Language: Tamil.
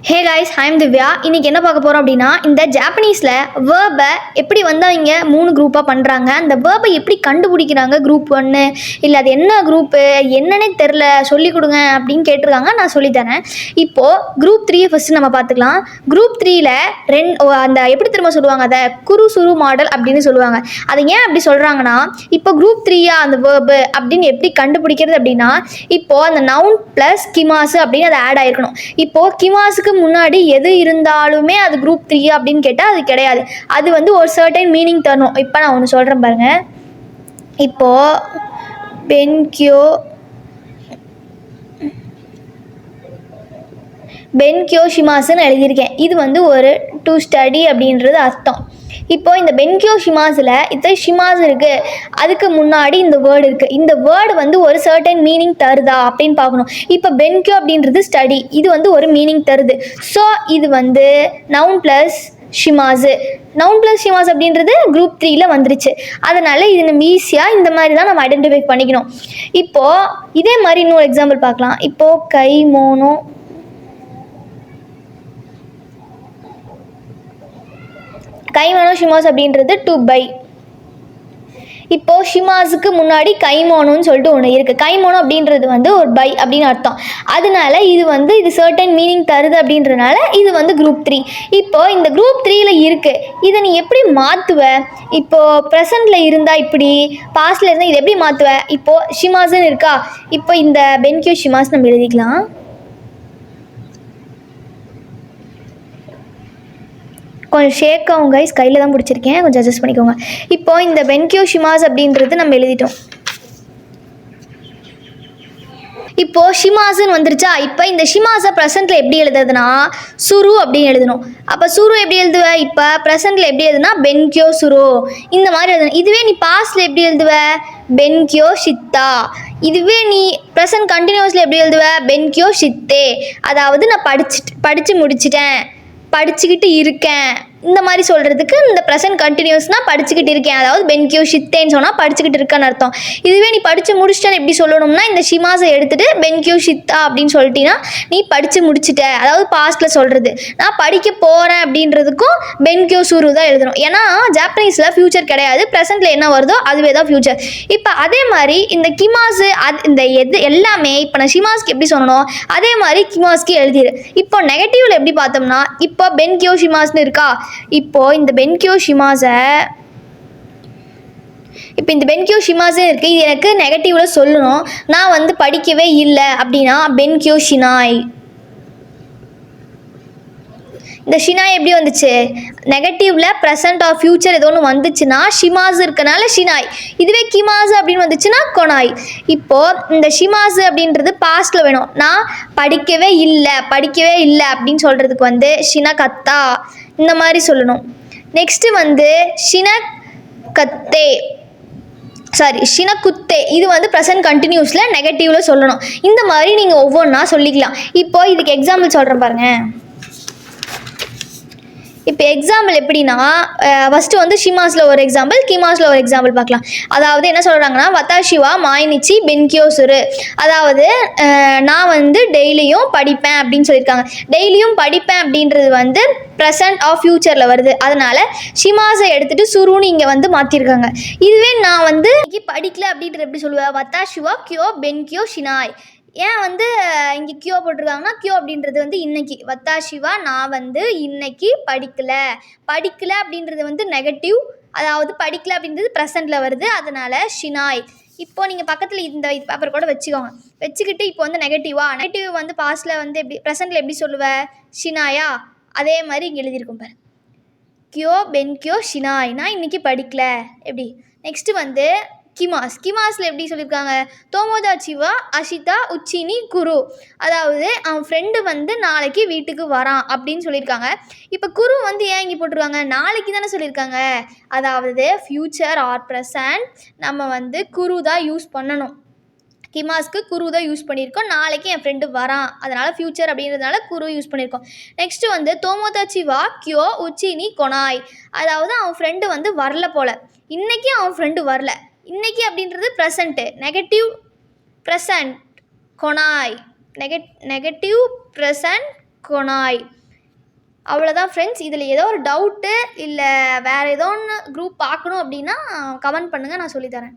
Hey guys, I'm Divya. இன்றைக்கி என்ன பார்க்க போகிறோம் அப்படின்னா, இந்த ஜாப்பனீஸில் வேர்பை எப்படி வந்து அவங்க 3 குரூப்பாக பண்ணுறாங்க, அந்த வேர்பை எப்படி கண்டுபிடிக்கிறாங்க, குரூப் 1 இல்லை அது என்ன குரூப்பு என்னன்னே தெரில சொல்லிக் கொடுங்க அப்படின்னு கேட்டிருக்காங்க. நான் சொல்லித்தரேன். இப்போது குரூப் 3 ஃபஸ்ட்டு நம்ம பார்த்துக்கலாம். குரூப் 3ல் அந்த எப்படி திரும்ப சொல்லுவாங்க, அதை குரு சுரு மாடல் அப்படின்னு சொல்லுவாங்க. அதை ஏன் அப்படி சொல்கிறாங்கன்னா, இப்போ குரூப் 3 அந்த வேர்பு அப்படின்னு எப்படி கண்டுபிடிக்கிறது அப்படின்னா, இப்போது அந்த நவுன் ப்ளஸ் கிமாசு அப்படின்னு அது ஆட் ஆகிருக்கணும். இப்போது கிமாஸுக்கு முன்னாடி எது இருந்தாலுமே அது குரூப் 3 அப்படின்னு கேட்டால் அது கிடையாது. அது வந்து ஒரு சர்டைன் மீனிங் தரணும். இப்போ நான் ஒன்று சொல்கிறேன் பாருங்கள். இப்போது பென்கியோ ஷிமாசுன்னு எழுதியிருக்கேன். இது வந்து ஒரு டு ஸ்டடி அப்படின்றது அர்த்தம். இப்போது இந்த பென்கியோ ஷிமாஸில் இத்தனை ஷிமாஸ் இருக்குது, அதுக்கு முன்னாடி இந்த வேர்டு இருக்குது. இந்த வேர்டு வந்து ஒரு சர்டைன் மீனிங் தருதா அப்படின்னு பார்க்கணும். இப்போ பென்கியோ அப்படின்றது ஸ்டடி, இது வந்து ஒரு மீனிங் தருது. ஸோ இது வந்து நவுன் ப்ளஸ் ஷிமாஸு. நவுன் ப்ளஸ் ஷிமாஸ் அப்படின்றது குரூப் 3ல் வந்துருச்சு. அதனால் இது நம்ம ஈஸியாக இந்த மாதிரி தான் நம்ம ஐடென்டிஃபை பண்ணிக்கணும். இப்போது இதே மாதிரி இன்னொரு எக்ஸாம்பிள் பார்க்கலாம். இப்போது கைமோனோ ஷிமாஸ் அப்படின்றது டு பை. இப்போது ஷிமாஸுக்கு முன்னாடி கைமோனோன்னு சொல்லிட்டு ஒன்று இருக்குது. கைமோனோ அப்படின்றது வந்து ஒரு பை அப்படின்னு அர்த்தம். அதனால இது சர்டன் மீனிங் தருது அப்படின்றனால இது வந்து குரூப் 3. இப்போது இந்த குரூப் 3ல் இருக்குது. இதை நீ எப்படி மாற்றுவ? இப்போது ப்ரெசண்டில் இருந்தால் இப்படி, பாஸ்டில் இருந்தால் இதை எப்படி மாற்றுவ? இப்போது ஷிமாஸ்ன்னு இருக்கா, இப்போ இந்த பென்கியோ ஷிமாஸ் நம்ம எழுதிக்கலாம். கொஞ்சம் ஷேக் ஆகும் கைஸ், கையில் தான் பிடிச்சிருக்கேன், கொஞ்சம் அட்ஜஸ்ட் பண்ணிக்கோங்க. இப்போ இந்த பென்கியோ ஷிமாஸ் அப்படின்றது நம்ம எழுதிட்டோம். இப்போது ஷிமாஸுன்னு வந்துருச்சா. இப்போ இந்த ஷிமாஸை ப்ரெசென்ட்டில் எப்படி எழுதுறதுனா சுரு அப்படின்னு எழுதணும். அப்போ சுரு எப்படி எழுதுவ? இப்போ ப்ரெசென்ட்டில் எப்படி எழுதுனா பென்கியோ சுரு இந்த மாதிரி எழுதணும். இதுவே நீ பாஸ்டில் எப்படி எழுதுவ? பென்கியோ ஷித்தா. இதுவே நீ ப்ரெசென்ட் கண்டினியூஸில் எப்படி எழுதுவ? பென்கியோ ஷித்தே. அதாவது நான் படித்து முடிச்சிட்டேன், படிச்சுக்கிட்டு இருக்கேன், இந்த மாதிரி சொல்கிறதுக்கு இந்த ப்ரெசென்ட் கண்டினியூஸ்னால் படிச்சுக்கிட்டு இருக்கேன், அதாவது பென்கியோ ஷித்தேன்னு சொன்னால் படிச்சுக்கிட்டு இருக்கேன்னு அர்த்தம். இதுவே நீ படித்து முடிச்சிட்டேன்னு எப்படி சொல்லணும்னா, இந்த ஷிமாஸை எடுத்துகிட்டு பென்கியோ ஷித்தா அப்படின்னு சொல்லிட்டீங்கன்னா நீ படித்து முடிச்சிட்ட, அதாவது பாஸ்ட்டில் சொல்கிறது. நான் படிக்க போகிறேன் அப்படின்றதுக்கும் பென்கியோ சுரு தான் எழுதணும். ஏன்னா ஜாப்பனீஸில் ஃப்யூச்சர் கிடையாது, ப்ரெசென்ட்டில் என்ன வருதோ அதுவே தான் ஃப்யூச்சர். இப்போ அதே மாதிரி இந்த கிமாஸு இந்த எல்லாமே இப்போ நான் ஷிமாஸ்க்கு எப்படி சொல்லணும் அதே மாதிரி கிமாஸ்க்கு எழுதிடு. இப்போ நெகட்டிவில் எப்படி பார்த்தோம்னா, இப்போ பென்கியோ ஷிமாஸ்னு இருக்கா. இப்போ இந்த பென்கியோ ஷிமாஸை இருக்குது, இது எனக்கு நெகட்டிவில் சொல்லணும். நான் வந்து படிக்கவே இல்லை அப்படின்னா பென்கியோ ஷினாய். இந்த ஷினாய் எப்படி வந்துச்சு? நெகட்டிவில் ப்ரெசன்ட் ஆர் ஃப்யூச்சர் ஏதோ ஒன்று வந்துச்சுன்னா ஷிமாஸ் இருக்கனால ஷினாய். இதுவே கிமாஸ் அப்படின்னு வந்துச்சுன்னா கொனாய். இப்போது இந்த ஷிமாஸ் அப்படின்றது பாஸ்ட்டில் வேணும். நான் படிக்கவே இல்லை அப்படின்னு சொல்கிறதுக்கு வந்து ஷினகத்தா இந்த மாதிரி சொல்லணும். நெக்ஸ்ட்டு வந்து ஷினகுத்தே. இது வந்து ப்ரெசன்ட் கண்டினியூஸில் நெகட்டிவில் சொல்லணும். இந்த மாதிரி நீங்கள் ஒவ்வொன்றா சொல்லிக்கலாம். இப்போது இதுக்கு எக்ஸாம்பிள் சொல்கிறேன் பாருங்கள். இப்போ எக்ஸாம்பிள் எப்படின்னா, ஃபஸ்ட்டு வந்து ஷிமாஸில் ஒரு எக்ஸாம்பிள், கிமாஸில் ஒரு எக்ஸாம்பிள் பார்க்கலாம். அதாவது என்ன சொல்கிறாங்கன்னா, வத்தாஷிவா மாய்னிச்சி பென்கியோ சுரு. அதாவது நான் வந்து டெய்லியும் படிப்பேன் அப்படின்னு சொல்லியிருக்காங்க. டெய்லியும் படிப்பேன் அப்படின்றது வந்து ப்ரெசன்ட் ஆஃப் ஃப்யூச்சரில் வருது. அதனால் ஷிமாஸை எடுத்துகிட்டு சுருன்னு இங்கே வந்து மாற்றிருக்காங்க. இதுவே நான் வந்து படிக்கல அப்படின்றது எப்படி சொல்லுவேன்? வத்தாஷிவா கியோ பென்கியோ ஷினாய். ஏன் வந்து இங்கே கியோ போட்டிருக்காங்கன்னா, கியோ அப்படின்றது வந்து இன்னைக்கு. வத்தாஷிவா நான் வந்து இன்னைக்கு படிக்கலை அப்படின்றது வந்து நெகட்டிவ், அதாவது படிக்கலை அப்படின்றது ப்ரெசண்டில் வருது. அதனால் ஷினாய். இப்போது நீங்கள் பக்கத்தில் இந்த பேப்பர் கூட வச்சுக்கோங்க. வச்சுக்கிட்டு இப்போ வந்து நெகட்டிவ் வந்து பாஸ்ட்டில் வந்து எப்படி, ப்ரெசண்டில் எப்படி சொல்லுவேன்? ஷினாயா. அதே மாதிரி இங்கே எழுதியிருக்கும் பாரு, கியோ பென்கியோ ஷினாய். நான் இன்றைக்கி படிக்கலை எப்படி. நெக்ஸ்ட்டு வந்து கிமாஸில் எப்படி சொல்லியிருக்காங்க? தோமோதாச்சிவா அஷிதா உச்சினி குரு. அதாவது அவன் ஃப்ரெண்டு வந்து நாளைக்கு வீட்டுக்கு வரான் அப்படின்னு சொல்லியிருக்காங்க. இப்போ குரு வந்து ஏன் இங்கே போட்டிருக்காங்க? நாளைக்கு தானே சொல்லியிருக்காங்க. அதாவது ஃப்யூச்சர் ஆர் ப்ரெசன்ட் நம்ம வந்து குரு தான் யூஸ் பண்ணணும். கிமாஸ்க்கு குரு தான் யூஸ் பண்ணியிருக்கோம். நாளைக்கு என் ஃப்ரெண்டு வரான், அதனால் ஃப்யூச்சர் அப்படின்றதுனால குரு யூஸ் பண்ணியிருக்கோம். நெக்ஸ்ட்டு வந்து தோமோதாச்சிவா கியோ உச்சினி கொனாய். அதாவது அவன் ஃப்ரெண்டு வந்து வரல போல், இன்றைக்கி அவன் ஃப்ரெண்டு வரல. இன்றைக்கி அப்படின்றது ப்ரெசண்ட்டு, ப்ரெசண்ட் கொனாய். நெகட்டிவ் ப்ரெசண்ட் கொனாய். அவ்வளோதான் ஃப்ரெண்ட்ஸ். இதில் ஏதோ ஒரு டவுட்டு இல்லை வேறு ஏதோ ஒன்று குரூப் பார்க்கணும் அப்படின்னா கமெண்ட் பண்ணுங்கள், நான் சொல்லித்தரேன்.